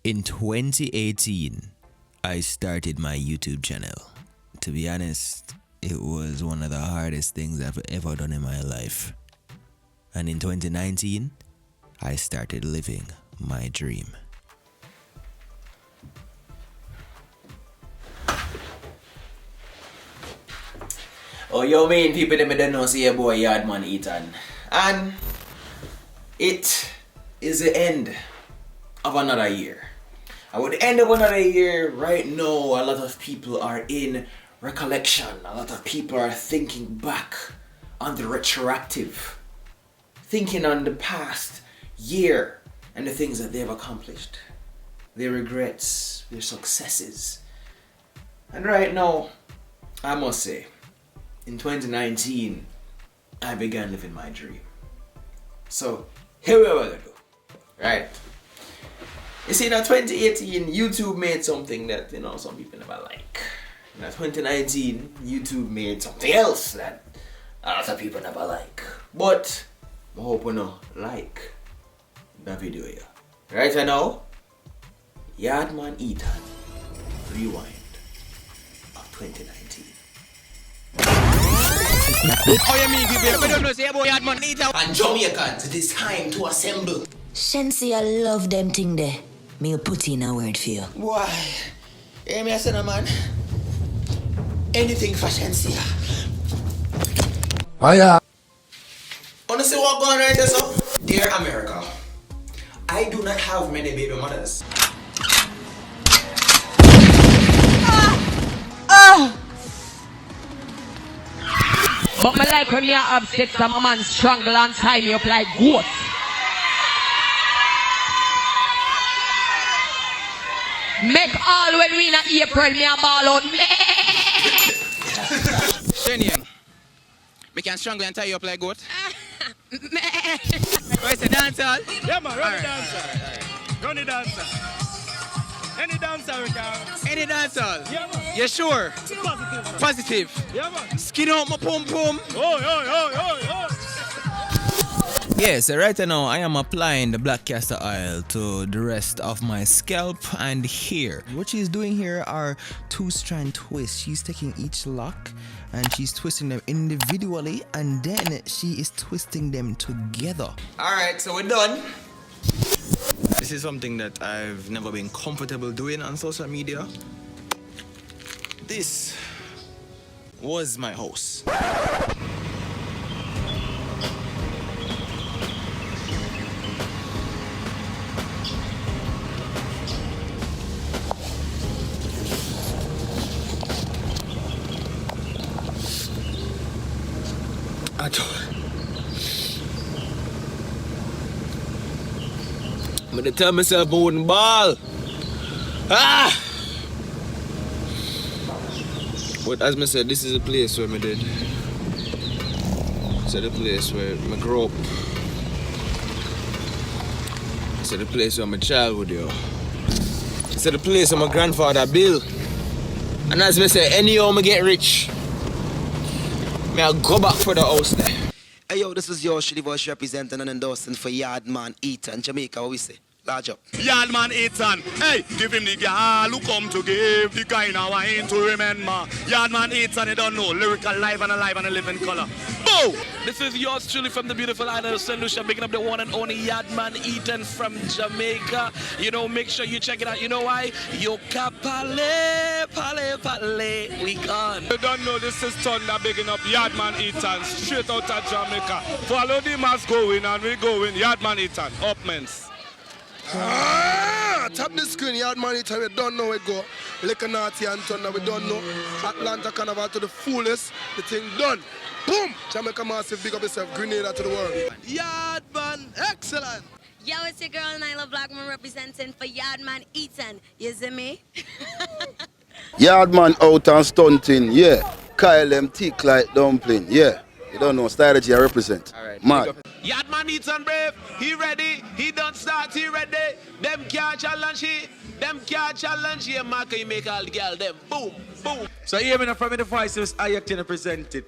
In 2018, I started my YouTube channel. To be honest, it was one of the hardest things I've ever done in my life. And in 2019, I started living my dream. Oh, yo, man, people that don't know, see your boy Yaadman Etan. And it is the end of another year. And with the end of another year, right now, a lot of people are in recollection. A lot of people are thinking back on the retroactive. Thinking on the past year and the things that they've accomplished. Their regrets, their successes. And right now, I must say, in 2019, I began living my dream. So, here we are gonna do, right? You see, in 2018, YouTube made something that, some people never like. In 2019, YouTube made something else that a lot of people never like. But, I hope you like the video here. Right now, Yaadman Etan Rewind of 2019. Oh, you mean people don't know say about Yaadman Etan? And Jamaicans, it is time to assemble. Shenseea love them thing there. Me put in a word for you. Why? Hear me, I said, man. Anything for Shenseea. Oh yeah. Wanna see what going right there, so? Dear America, I do not have many baby mothers. But my life when me have sex and my man strangle and tie me up like goat. Make all when we in April me a ball out. Shenseea, me can strangle and tie you up like goat. Where's the dancehall? Yeah, man, run the dancehall. Run the dancehall. Any dancer we can. Any dancehall? Yeah, man. You sure? Positive. Positive. Yeah, man. Skin out my pum pum. Oh. Yeah, so right now I am applying the black castor oil to the rest of my scalp and hair. What she's doing here are 2-strand twists. She's taking each lock and she's twisting them individually and then she is twisting them together. Alright, so we're done. This is something that I've never been comfortable doing on social media. This was my house. I'm gonna tell myself I wouldn't ball. But as I said, this is a place where I did. It's the place where I grew up. It's the place where my childhood, yo. It's the place where my grandfather built. And as I say, anyhow I get rich, I'll go back for the house there. Hey yo, this is your Shitty Voice representing and endorsing for Yaadman Etan, Jamaica. What we say? Large up. Yaadman Etan. Hey, give him the girl who come to give the kind of wine to remember. Yaadman Etan, you don't know. Lyrical, live and alive and a living color. Boom! This is yours truly from the beautiful island of St. Lucia, picking up the one and only Yaadman Etan from Jamaica. Make sure you check it out. You know why? Yoka pale, pale, pale, we gone. You don't know, this is Thunder bigging up Yaadman Etan, straight out of Jamaica. Follow the mass going and we going. Yaadman Etan, up men's. Tap the screen, Yaadman Etan, we don't know where it go. Liquor Naughty and Thunder, we don't know. Atlanta Carnival to the fullest, the thing done. Boom! Jamaica Massive, big up yourself, Grenada to the world. Yaadman, excellent! Yo, it's your girl Nyla Blackman representing for Yaadman Etan. You see me? Yaadman out and stunting, yeah. Kyle them thick like dumpling, yeah. You don't know, strategy I represent. All right. Mad. Yaadman Etan brave, he ready, he done start, he ready. Them can't challenge he, them can't challenge he, Marco, you make all the girl them. Boom, boom. So here me from the voices I actually presented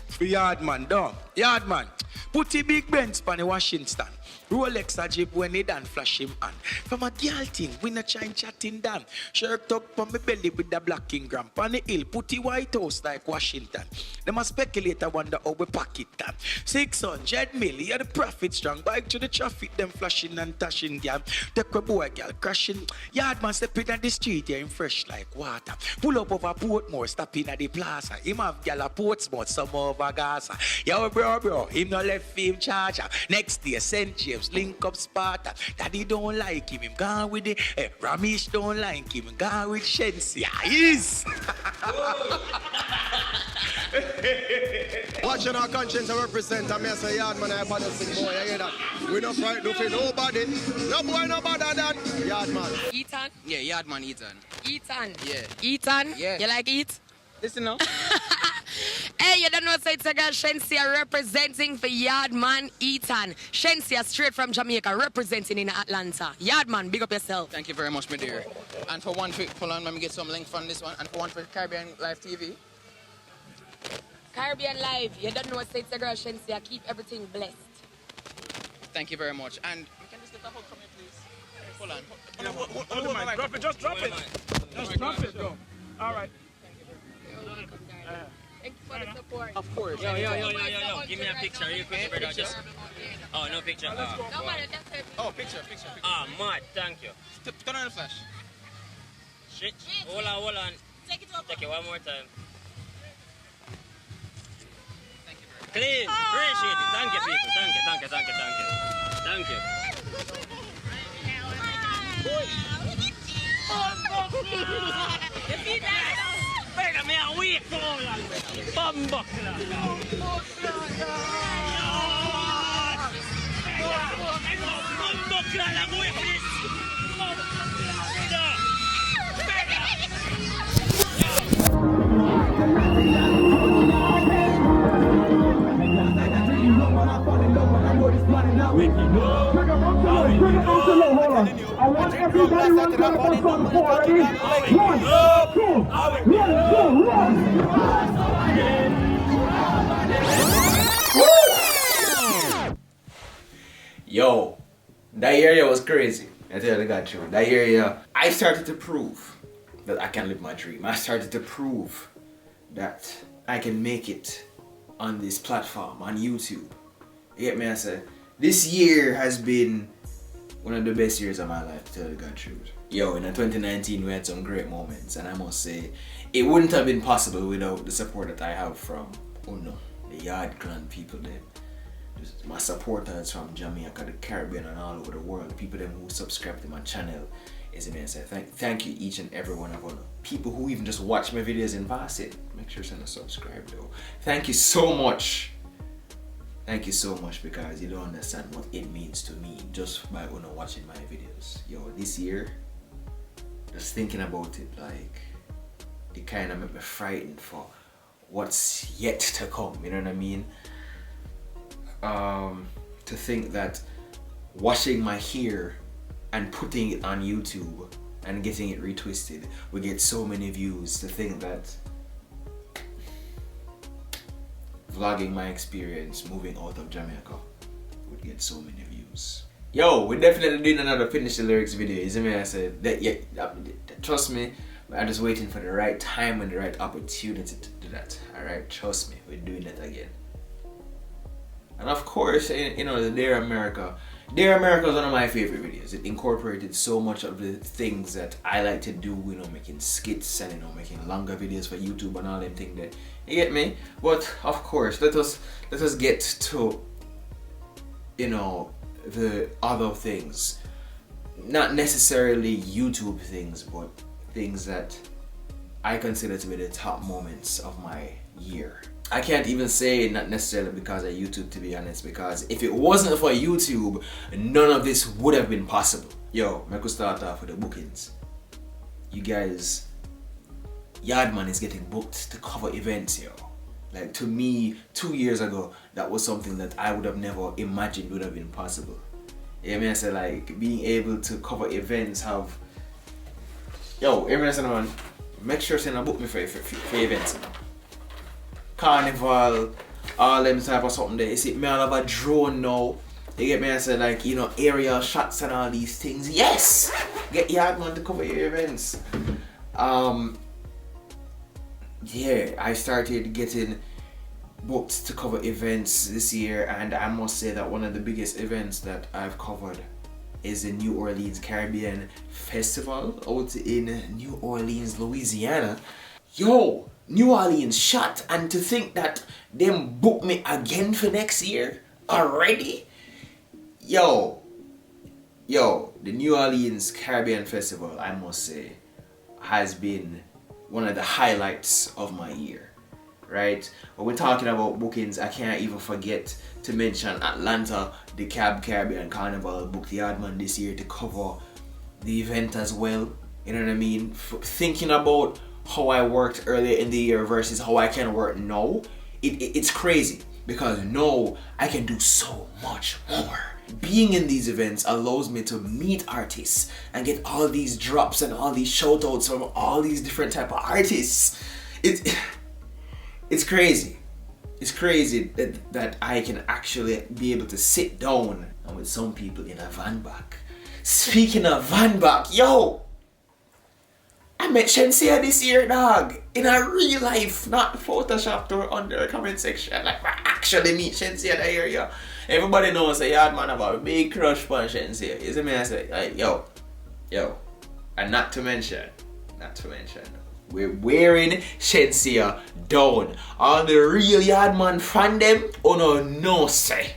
for Yaadman, dog. Yaadman, put the big bench on the washing stand. Rolex a jib when he done flash him on. From a girl thing, we not try chatting down. Shirt tucked from my belly with the black ingram. On the hill, put the White House like Washington. Them a speculator wonder how we pack it down. 600 million, yeah, the profit strong. Bike to the traffic, them flashing and tashing, girl. Take a boy, girl, crashing. Yaadman stepping on the street, yeah, him fresh like water. Pull up over Portmore, stopping at the plaza. Him have girl a Portsmouth, some over Gaza. Yo, bro, him no left him charger. Next day, St. James, link up Sparta. Daddy don't like him gone with the Ramesh don't like him gone with Shenseea. Yes! Watching our conscience and represent, I may say, Yaadman, I bother sing boy, you hear that? We don't fight, no for nobody. No boy, no better than Yaadman. Etan? Yeah, Yaadman Etan. Etan. Yeah. Etan? Yeah. You like eat? Listen now. Hey, you don't know, so it's a girl Shenseea representing for Yaadman Etan. Shenseea straight from Jamaica representing in Atlanta. Yaadman, big up yourself. Thank you very much, my dear. And for one, hold on, let me get some link from this one. And for one, for Caribbean Live TV. Caribbean Live, you don't know, so it's a girl Shenseea. Keep everything blessed. Thank you very much. And we can just get a hug from you, please. Hold on. Hold the mic. Drop it, just drop it. Just drop it, though. All right. Thank you for the support. Of course. Yo. Give me a picture real quick, brother. Just... Oh, no picture. No, man, just take Oh, picture. Ah, mad. Thank you. Turn on the flash. Shit. Hold on. Take it over. Take it one more time. Thank you very much. Clean. Appreciate it. Thank you, people. Thank you. You see that? Brother, me a weak fool. Bumbuckler. Bumbuckler, I'm with this. I want everybody to run down the front four. Ready? 1, 2, run. Yo, that area was crazy. I tell you the God truth. That area, I started to prove that I can live my dream. I started to prove that I can make it on this platform, on YouTube. You get me? I said, this year has been one of the best years of my life, to tell the God truth. Yo, in 2019 we had some great moments, and I must say, it wouldn't have been possible without the support that I have from, the Yard Clan people there. Just my supporters from Jamaica, the Caribbean, and all over the world, the people them who subscribe to my channel. Is amazing. Thank you each and every one of you. People who even just watch my videos and pass it. Make sure to subscribe though. Thank you so much. Thank you so much, because you don't understand what it means to me just by watching my videos. Yo, this year, just thinking about it, like, it kind of made me frightened for what's yet to come, you know what I mean? To think that washing my hair and putting it on YouTube and getting it retwisted will get so many views, to think that vlogging my experience moving out of Jamaica would get so many views. Yo, we're definitely doing another Finish the Lyrics video. You see me? I said that, yeah, trust me, I'm just waiting for the right time and the right opportunity to do that. Alright, trust me, we're doing that again. And of course, you know, the Dear America. Dear America is one of my favorite videos. It incorporated so much of the things that I like to do, you know, making skits and, you know, making longer videos for YouTube and all them things that, you get me? But of course, let us get to, you know, the other things. Not necessarily YouTube things, but things that I consider to be the top moments of my year. I can't even say not necessarily because of YouTube, to be honest, because if it wasn't for YouTube, none of this would have been possible. Yo, I could start off with the bookings. You guys, Yaadman is getting booked to cover events, yo. Like, to me, 2 years ago, that was something that I would have never imagined would have been possible. Yeah, I mean, I said, like, being able to cover events have... Yo, I said, man, make sure to book me for events, man. Carnival, all them type of something there. You see, me I have a drone now. You get me? I said, like, you know, aerial shots and all these things. Yes! Get Yaadman to cover your events. Yeah, I started getting booked to cover events this year, and I must say that one of the biggest events that I've covered is the New Orleans Caribbean Festival out in New Orleans, Louisiana. Yo, New Orleans shot, and to think that them booked me again for next year already. Yo, the New Orleans Caribbean Festival, I must say, has been one of the highlights of my year, right? When we're talking about bookings, I can't even forget to mention Atlanta, the Caribbean Carnival booked Yaadman this year to cover the event as well. You know what I mean? Thinking about how I worked earlier in the year versus how I can work now, it's crazy, because now I can do so much more. Being in these events allows me to meet artists and get all these drops and all these shout outs from all these different type of artists. It's crazy. It's crazy that I can actually be able to sit down and with some people in a van back. Speaking of van back, yo! I met Shenseea this year, dog. In a real life, not photoshopped or under a comment section. Like, I actually meet Shenseea in the area. Everybody knows that Yaadman have a big crush on Shenseea. You see me? I say, like, yo. And not to mention, we're wearing Shenseea down. All the real Yaadman fan them, no say.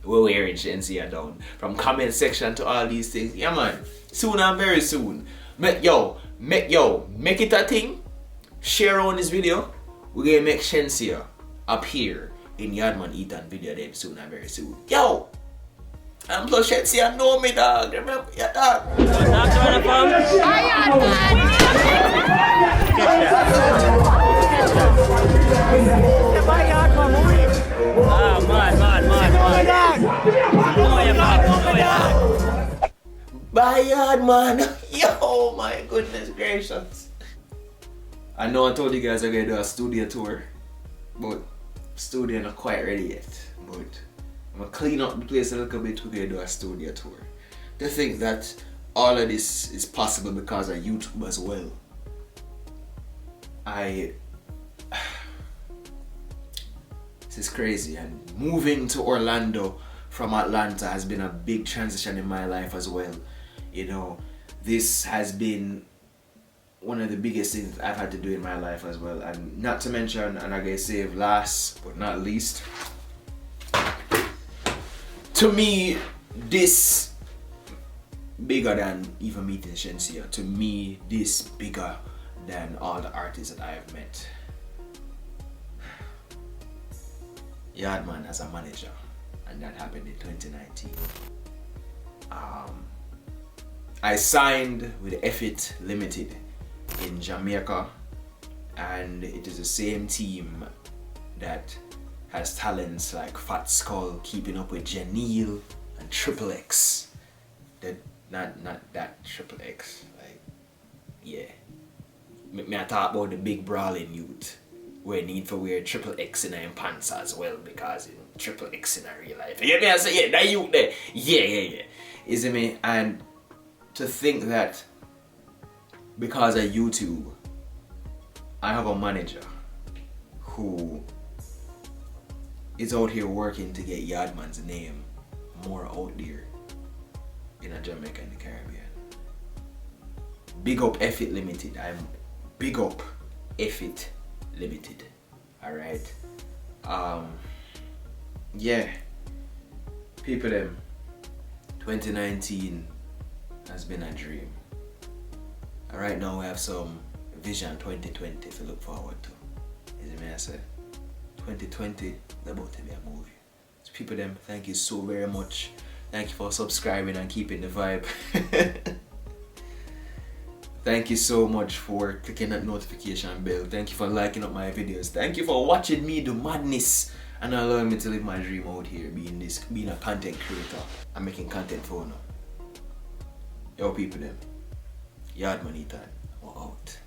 We're wearing Shenseea down. From comment section to all these things. Yeah, man. Soon and very soon. Make it a thing. Share on this video. We're gonna make Shenseea appear in Yaadman Etan video then soon and very soon. Yo! And plus Shenseea know me, dog. Remember? Yeah, dog. Bye, Yaadman. Yo, my goodness gracious. I know I told you guys I'm gonna do a studio tour, but studio not quite ready yet. But I'm gonna clean up the place a little bit. We're gonna do a studio tour. To think that all of this is possible because of YouTube as well. This is crazy, and moving to Orlando from Atlanta has been a big transition in my life as well. You know, this has been one of the biggest things I've had to do in my life as well. And not to mention, and I guess save last but not least, to me, this bigger than even meeting Shenseea. To me, this bigger than all the artists that I have met. Yaadman as a manager, and that happened in 2019. I signed with Effit Limited in Jamaica, and it is the same team that has talents like Fat Skull, Keeping Up with Janelle, and Triple X. Not that Triple X, like, yeah. Me I talk about the big brawling youth where need for wear Triple X in their pants as well, because you know, Triple X in a real life. You get me? I say, yeah, that youth there. Yeah. You see me? And to think that because of YouTube, I have a manager who is out here working to get Yaadman's name more out there in Jamaica and the Caribbean. Big up Effit Limited. I'm big up Effit Limited. Alright. Yeah. People them, 2019 has been a dream. Right now we have some vision 2020 to look forward to. Is it me I say? 2020 is about to be a movie. So people them, thank you so very much. Thank you for subscribing and keeping the vibe. Thank you so much for clicking that notification bell. Thank you for liking up my videos. Thank you for watching me do madness and allowing me to live my dream out here, being a content creator and making content for now. Yo people them, Yaadman Etan, we're out.